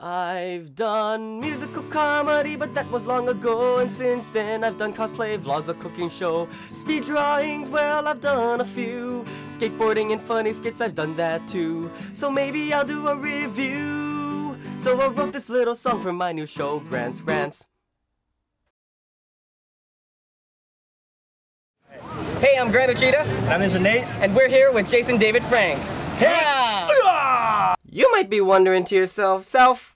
I've done musical comedy, but that was long ago, and since then I've done cosplay, vlogs, a cooking show, speed drawings, well I've done a few, skateboarding and funny skits, I've done that too, so maybe I'll do a review. So I wrote this little song for my new show, Rants. Hey, I'm Grant Uchida. I'm Mr. Nate. And we're here with Jason David Frank. Yeah! You might be wondering to yourself,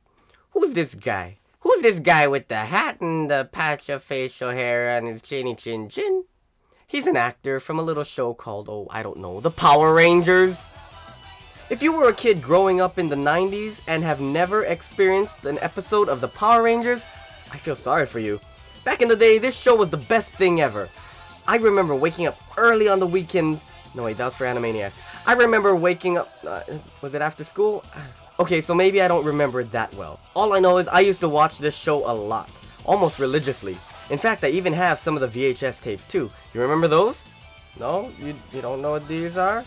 who's this guy? Who's this guy with the hat and the patch of facial hair on his chinny chin chin? He's an actor from a little show called, oh, I don't know, The Power Rangers. If you were a kid growing up in the 90s and have never experienced an episode of The Power Rangers, I feel sorry for you. Back in the day, this show was the best thing ever. I remember waking up early on the weekends. No wait, that was for Animaniacs. I remember waking up, was it after school? Okay, so maybe I don't remember it that well. All I know is I used to watch this show a lot, almost religiously. In fact, I even have some of the VHS tapes too. You remember those? No? You don't know what these are?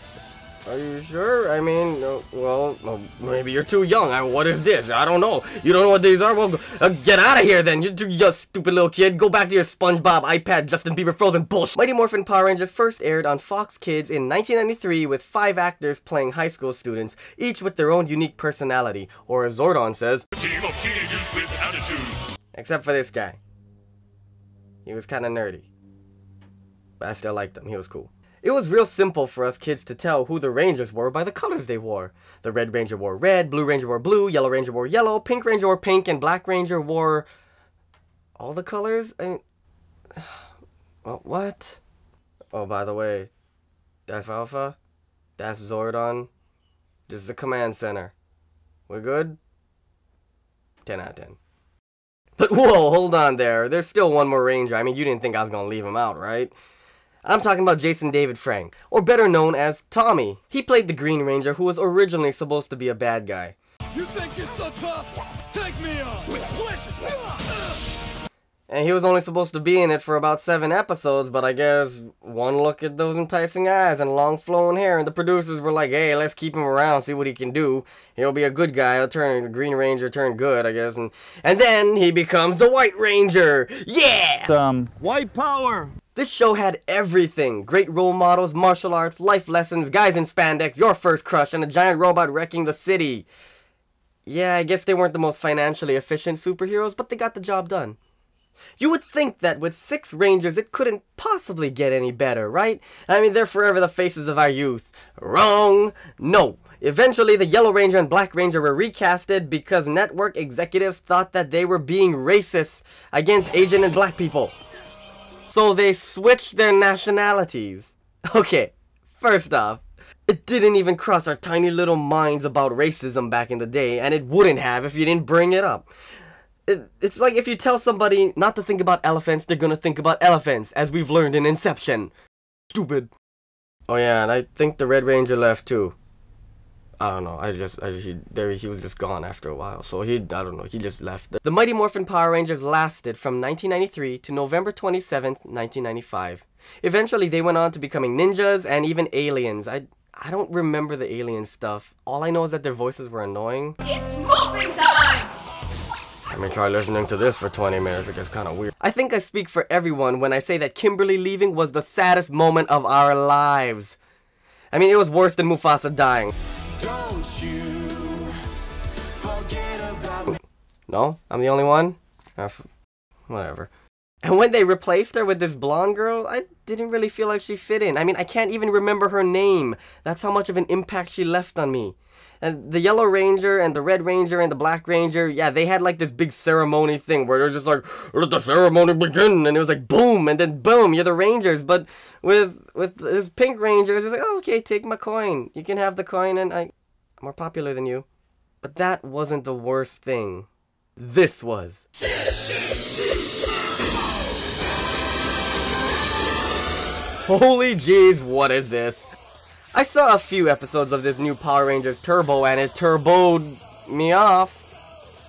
Are you sure? I mean, well, maybe you're too young. What is this? I don't know. You don't know what these are? Well, get out of here then. You stupid little kid. Go back to your SpongeBob, iPad, Justin Bieber, Frozen bullshit. Mighty Morphin Power Rangers first aired on Fox Kids in 1993 with 5 actors playing high school students, each with their own unique personality, or as Zordon says, a team of teenagers with attitudes. Except for this guy. He was kind of nerdy. But I still liked him. He was cool. It was real simple for us kids to tell who the Rangers were by the colors they wore. The Red Ranger wore red, Blue Ranger wore blue, Yellow Ranger wore yellow, Pink Ranger wore pink, and Black Ranger wore all the colors? Well, what? Oh, by the way, that's Alpha, that's Zordon, this is the command center. We're good? 10 out of 10. But whoa, hold on there. There's still one more Ranger. I mean, you didn't think I was gonna leave him out, right? I'm talking about Jason David Frank, or better known as Tommy. He played the Green Ranger, who was originally supposed to be a bad guy. You think you're so tough? Take me on! With pleasure! And he was only supposed to be in it for about 7 episodes, but I guess one look at those enticing eyes and long flowing hair, and the producers were like, hey, let's keep him around, see what he can do. He'll be a good guy, he'll turn the Green Ranger, turn good, I guess, and then he becomes the White Ranger! Yeah! White power! This show had everything. Great role models, martial arts, life lessons, guys in spandex, your first crush, and a giant robot wrecking the city. Yeah, I guess they weren't the most financially efficient superheroes, but they got the job done. You would think that with 6 Rangers, it couldn't possibly get any better, right? I mean, they're forever the faces of our youth. Wrong! No. Eventually, the Yellow Ranger and Black Ranger were recasted because network executives thought that they were being racist against Asian and Black people. So they switched their nationalities. Okay, first off, it didn't even cross our tiny little minds about racism back in the day, and it wouldn't have if you didn't bring it up. It's like if you tell somebody not to think about elephants, they're gonna think about elephants, as we've learned in Inception. Stupid. Oh yeah, and I think the Red Ranger left too. I don't know, he was just gone after a while, so I don't know, he just left. The Mighty Morphin Power Rangers lasted from 1993 to November 27th, 1995. Eventually, they went on to becoming ninjas and even aliens. I don't remember the alien stuff. All I know is that their voices were annoying. It's morphing time! I mean, try listening to this for 20 minutes, it gets kind of weird. I think I speak for everyone when I say that Kimberly leaving was the saddest moment of our lives. I mean, it was worse than Mufasa dying. Don't you forget about me. No? I'm the only one? Whatever. And when they replaced her with this blonde girl, I didn't really feel like she fit in. I mean, I can't even remember her name. That's how much of an impact she left on me. And the Yellow Ranger and the Red Ranger and the Black Ranger, yeah, they had like this big ceremony thing where they're just like, let the ceremony begin, and it was like boom, and then boom, you're the Rangers. But with this Pink Ranger, it's just like, oh, okay, take my coin. You can have the coin, and I'm more popular than you. But that wasn't the worst thing. This was. Holy jeez, what is this? I saw a few episodes of this new Power Rangers Turbo and it turboed me off.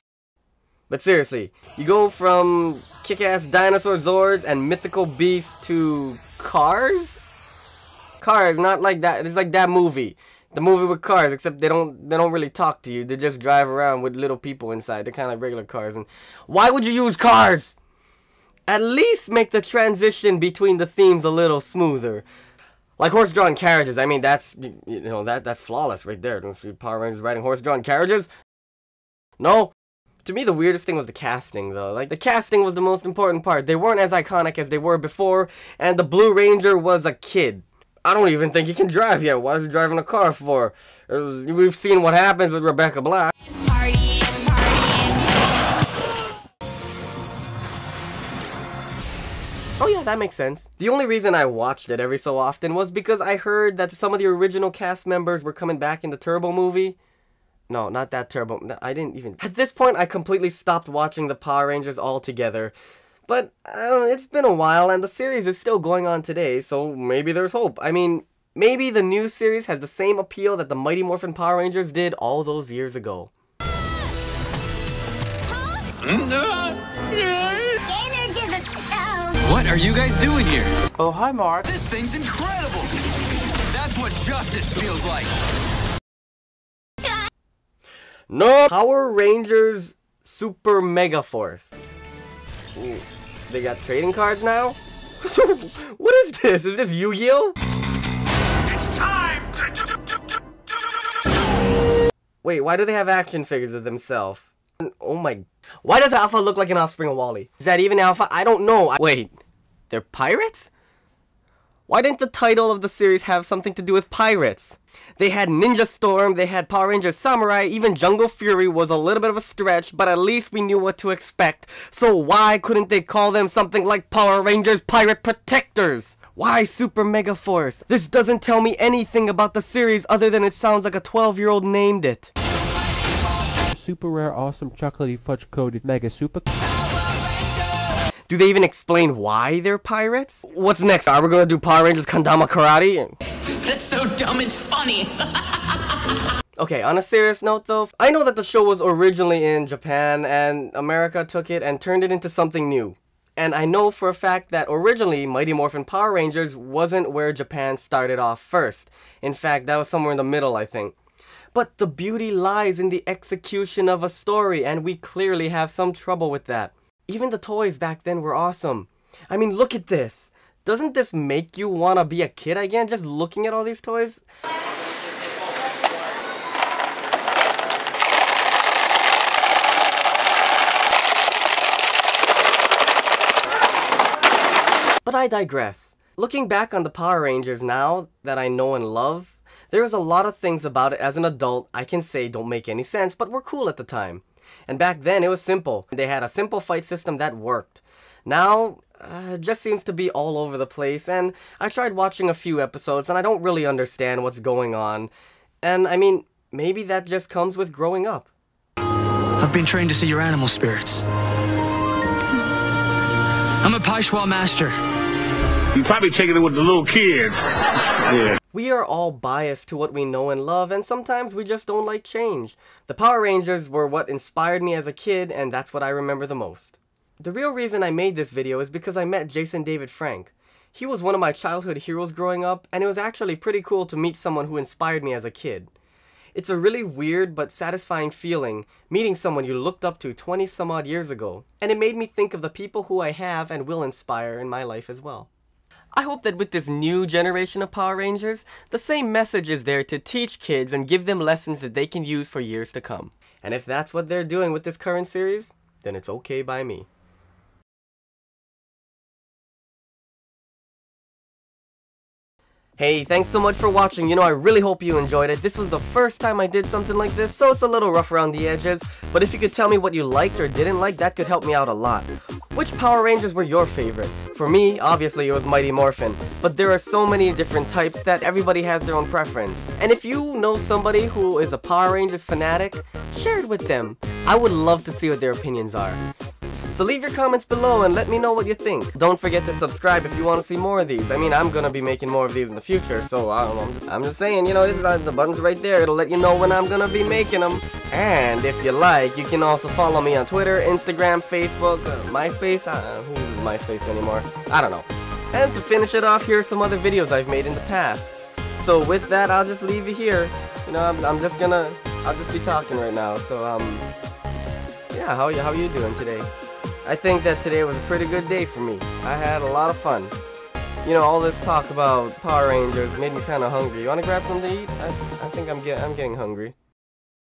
But seriously, you go from kick-ass dinosaur Zords and mythical beasts to cars? Cars, not like that. It's like that movie. The movie with cars, except they don't really talk to you. They just drive around with little people inside. They're kind of like regular cars. And why would you use cars? At least make the transition between the themes a little smoother. Like horse-drawn carriages. I mean, that's, you know, that's flawless right there. Don't see Power Rangers riding horse-drawn carriages? No. To me, the weirdest thing was the casting, though. Like, the casting was the most important part. They weren't as iconic as they were before, and the Blue Ranger was a kid. I don't even think he can drive yet. Why is he driving a car for? We've seen what happens with Rebecca Black. Oh yeah, that makes sense. The only reason I watched it every so often was because I heard that some of the original cast members were coming back in the Turbo movie. No, not that Turbo. No, I didn't even... At this point, I completely stopped watching the Power Rangers altogether. But, I don't know, it's been a while, and the series is still going on today, so maybe there's hope. I mean, maybe the new series has the same appeal that the Mighty Morphin Power Rangers did all those years ago. What are you guys doing here? Oh, hi, Mark. This thing's incredible! That's what justice feels like. No! Power Rangers Super Mega Force. Ooh, they got trading cards now? What is this? Is this Yu-Gi-Oh? It's time! Wait, why do they have action figures of themselves? Oh my... Why does Alpha look like an offspring of Wally? Is that even Alpha? I don't know. Wait, they're pirates? Why didn't the title of the series have something to do with pirates? They had Ninja Storm, they had Power Rangers Samurai, even Jungle Fury was a little bit of a stretch, but at least we knew what to expect. So why couldn't they call them something like Power Rangers Pirate Protectors? Why Super Mega Force? This doesn't tell me anything about the series other than it sounds like a 12-year-old named it. Super rare, awesome, chocolatey, fudge-coated, mega super... Do they even explain why they're pirates? What's next? Are we gonna do Power Rangers Kandama Karate? That's so dumb, it's funny. Okay, on a serious note though, I know that the show was originally in Japan and America took it and turned it into something new. And I know for a fact that originally Mighty Morphin Power Rangers wasn't where Japan started off first. In fact, that was somewhere in the middle, I think. But the beauty lies in the execution of a story, and we clearly have some trouble with that. Even the toys back then were awesome. I mean, look at this. Doesn't this make you want to be a kid again, just looking at all these toys? But I digress. Looking back on the Power Rangers now that I know and love, there's a lot of things about it as an adult I can say don't make any sense, but were cool at the time. And back then it was simple. They had a simple fight system that worked. Now, it just seems to be all over the place, and I tried watching a few episodes and I don't really understand what's going on. And I mean, maybe that just comes with growing up. I've been trained to see your animal spirits. I'm a Paishwa master. You probably taking it with the little kids. Yeah. We are all biased to what we know and love, and sometimes we just don't like change. The Power Rangers were what inspired me as a kid, and that's what I remember the most. The real reason I made this video is because I met Jason David Frank. He was one of my childhood heroes growing up, and it was actually pretty cool to meet someone who inspired me as a kid. It's a really weird but satisfying feeling, meeting someone you looked up to 20 some odd years ago, and it made me think of the people who I have and will inspire in my life as well. I hope that with this new generation of Power Rangers, the same message is there to teach kids and give them lessons that they can use for years to come. And if that's what they're doing with this current series, then it's okay by me. Hey, thanks so much for watching. You know, I really hope you enjoyed it. This was the first time I did something like this, so it's a little rough around the edges. But if you could tell me what you liked or didn't like, that could help me out a lot. Which Power Rangers were your favorite? For me, obviously it was Mighty Morphin, but there are so many different types that everybody has their own preference. And if you know somebody who is a Power Rangers fanatic, share it with them. I would love to see what their opinions are. So leave your comments below and let me know what you think. Don't forget to subscribe if you want to see more of these. I mean, I'm gonna be making more of these in the future, so I don't know. I'm just saying, you know, the button's right there. It'll let you know when I'm gonna be making them. And if you like, you can also follow me on Twitter, Instagram, Facebook, MySpace. Who uses MySpace anymore? I don't know. And to finish it off, here are some other videos I've made in the past. So with that, I'll just leave you here. You know, I'll just be talking right now. So yeah, how you doing today? I think that today was a pretty good day for me. I had a lot of fun. You know, all this talk about Power Rangers made me kind of hungry. You wanna grab something to eat? I think I'm getting hungry.